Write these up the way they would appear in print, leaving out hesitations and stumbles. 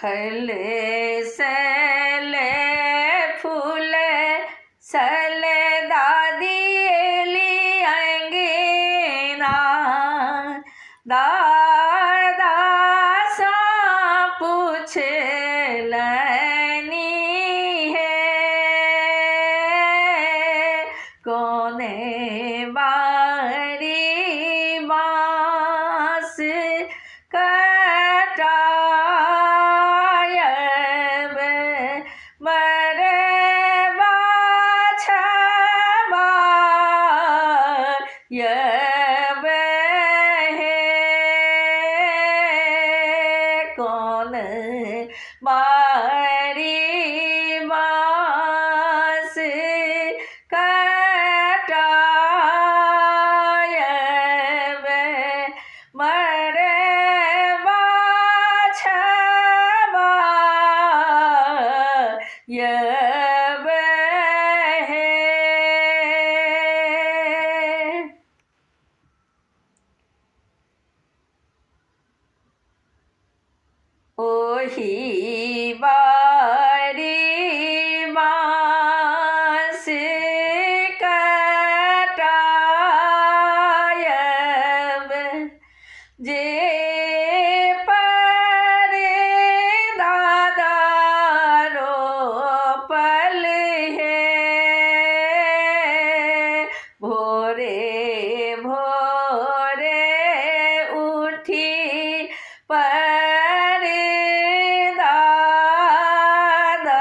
हले सले फूले सले दादी एली अंगीना दादा सा पूछे लनी है कोने बारी बांस कटायब मरे बाछबा यब है कौन बारी बांस कटायब मरे बाछबा यब है ओही बारी बांस कटायब जे परे दादा रोपल है भोरे भोरे उठी परे दादा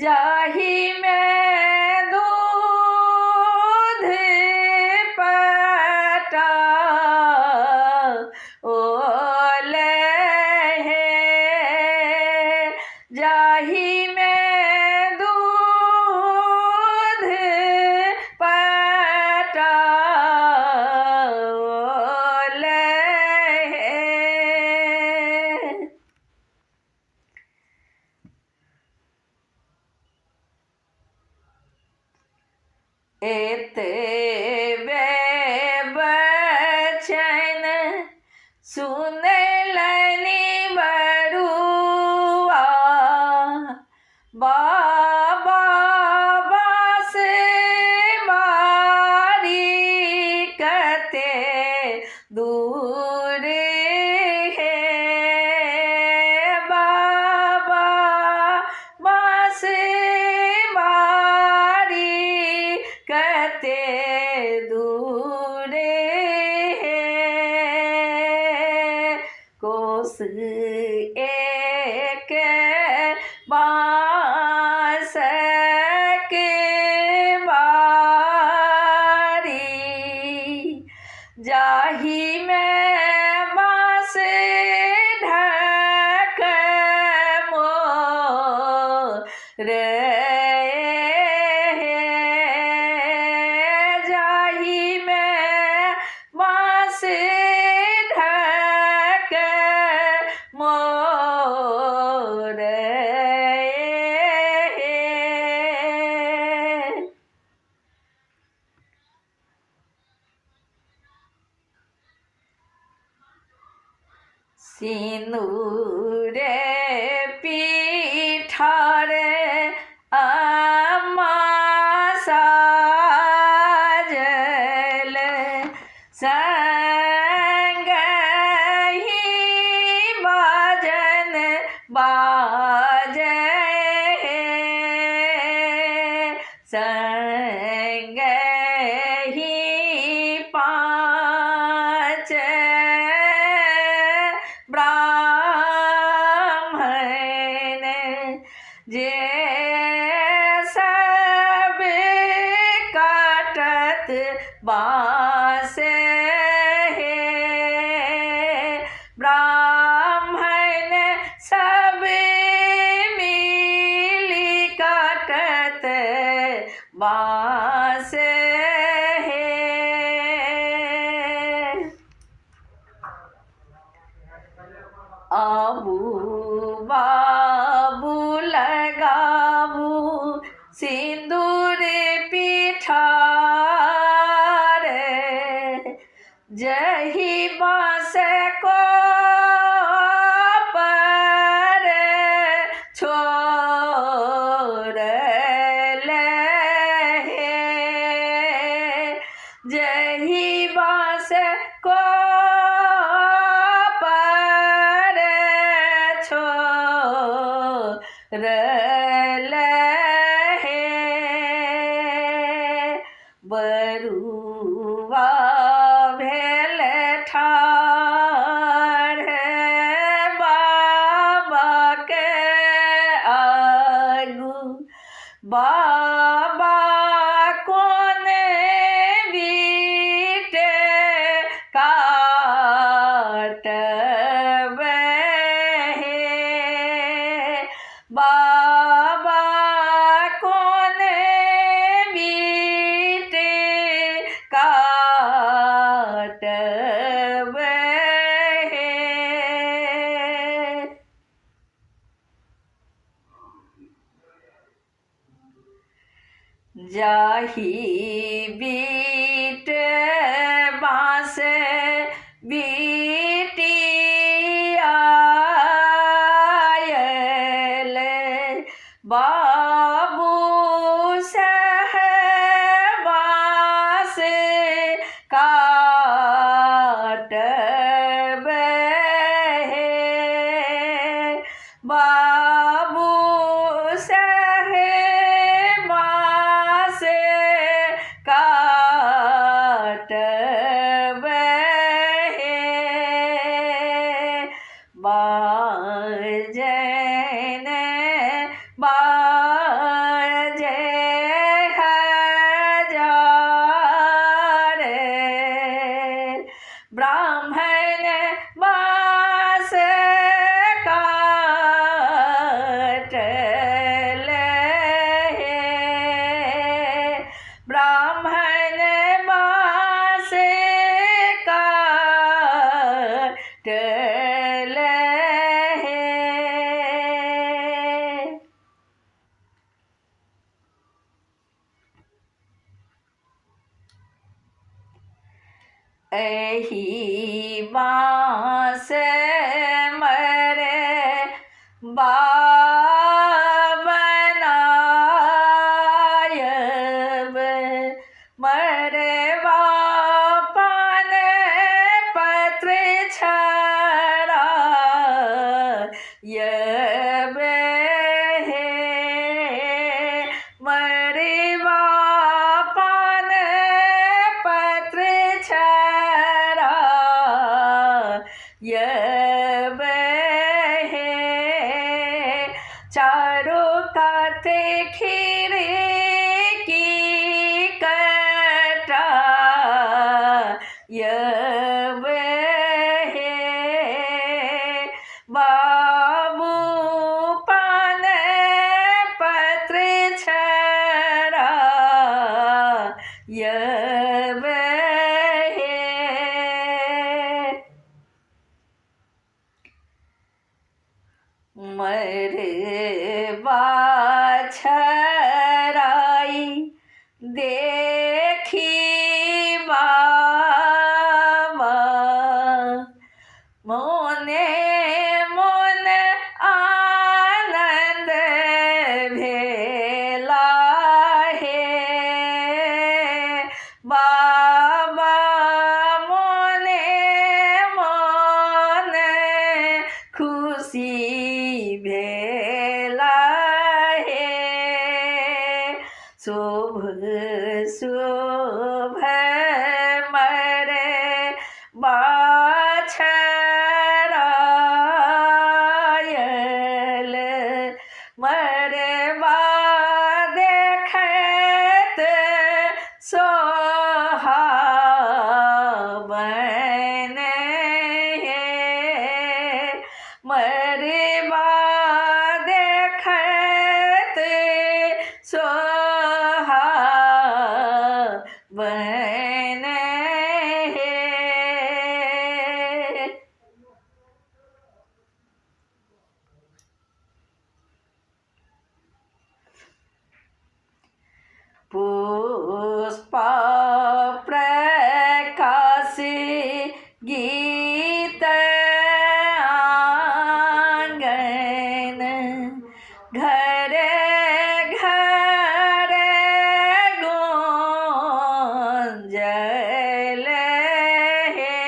जाही में दूध पटा ओले है जाही में दूध पटा ओले है एते बचन सुनलनि बरुआ बाबा बास बारी कते दूर है बाबा बास बारी कते दूर है कोस एक बांस के बारी जाही में बांस ढक मोर जाही में बांस ढक मोर सिंदूर पीठार अम्मा साजल संगहि बाजन बाजे संगहि पाँच ब्राह्मण जे सब काटत बाँस है ब्राह्मण सब मिली काटत बाँस है आबू बाबू लगाबू सिंदूर पिठार जही बाँस को रलहे बरुआ भेल ठाढ़ बाबा के आगू बाबा कोने बीटे काटबे बाबा कोने बीटे काटबे जाही बीट बाँस बीटिया आयल बाबू सहबास काटबे बाबू सहबास काटबे बाजन बाजे हजार ब्राह्मण बास काटले ब्राह्मण बास काटले एही बाँस मरे बाबनायब मरे बापन पत्र छड़ा यबे मरे बापन पत्र छड़ा यबे चारों काते खीरे की कटा यबे बाबू पान पत्र छड़ा यबे मरवा छराई देखी बाबा मोने मोन आनंद भेला है बाबा मोने मोन खुशी भेला है शुभ शुभ मरे बाछरायल मरे बा देखत सोहावन है मरे बा देखत सोहावन है पुष्पा प्रकाश गीत आंगन घर घर गूंजल है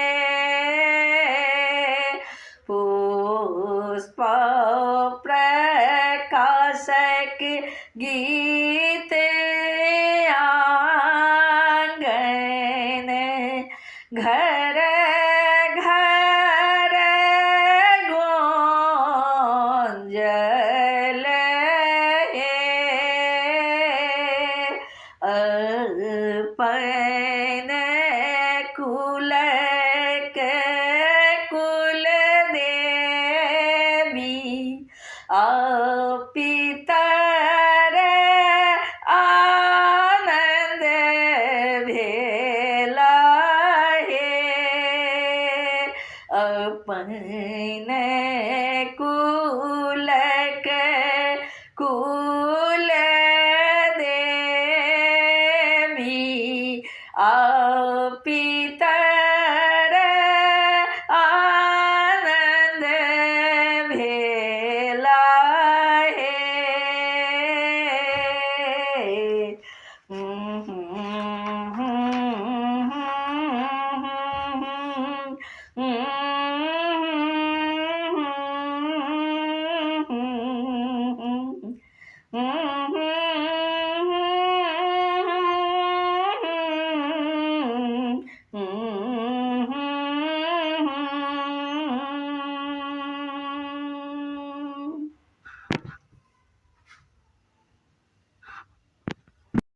पुष्पा प्रकाश गीते आंगन घर घर गोंजल हे अपन कुल के कुल देवी आपी